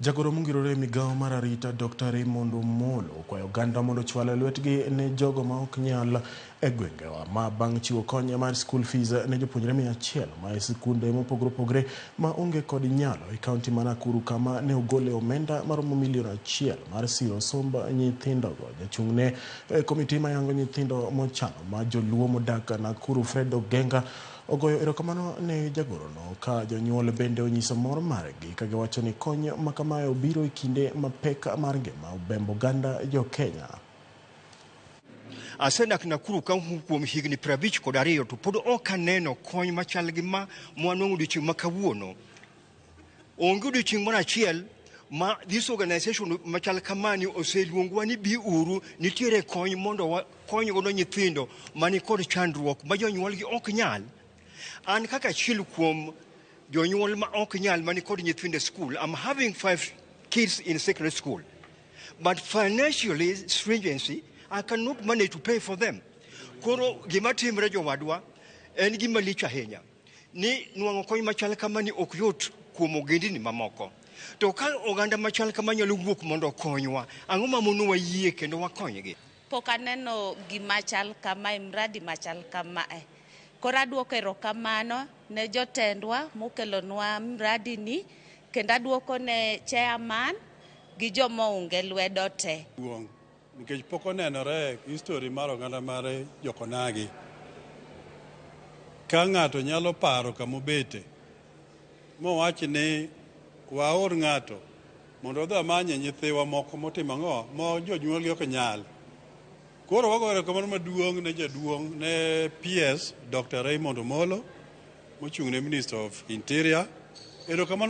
Jagoro mongirore migawo mar arita Dr. Raymond Omollo kwayo oganda mondo chwalo lwetgi ne jogo ma ok nyal e gwengewa ma bang' chiwo kony mar school fees ne jopuonjre 100 ma e sikunde mopogore opogore ma onge kod nyalo e kaunti ma Nakuru kama ne ogole omenda maromo milion 1 mar siro somb nyithindogo. Jachung' ne komiti mayango nyithindo mochano ma joluo modak Nakuru Fred Ogenga ogoyo erokamano ne jagorono ka jonyuol bende onyiso mor margi ka giwacho ni kony makamae obiro e kinde mapek mar ngima obembo oganda Jo-Kenya. Asedak Nakuru kuom higni 52 to pod ok aneno kony machal gi ma mwanwang'o odiochieng' ma kawuono. Onge odiochieng' moro achiel ma this organization machal kamani oseluongowa ni bi uru, nitiere kony mondo wakony godo nyithindo mani kod chandruok ma jonyuolgi ok nyal. An kaka achiel kuom jonyuol ma ok nyal mani kod nyithindo e school, I'm having 5 kids in secondary school. But financially, stringency, I cannot manage to pay for them. Koro gima timre jowadwa en gima lich ahinya. Ni nwang'o kony machal kamani ok yot kuom ogendini mamoko. To ka oganda machal kama nyalo wuok mondo okonywa, ang'o ma mono wayie kendo wakonygi? Pok aneno gima chal kamae, mradi machal kamae. Koro aduoko erokamano ne jotendwa mokelonwa mradi ni, kendo aduoko ne chairman gi joma onge lwedo te. Nikech pok onenore history mar oganda mare jokonagi. Ka ng'ato nyalo paro kamobete, mowach ni waor ng'ato mondo odhi amanye nyithiwa moko motimo ang'o ma jonyuolgi ok nyal. Koro wagoyo erokamano maduong' ne jaduong' ne PS Dr. Raymond Omollo mochung' ne Minister of Interior. Erokamano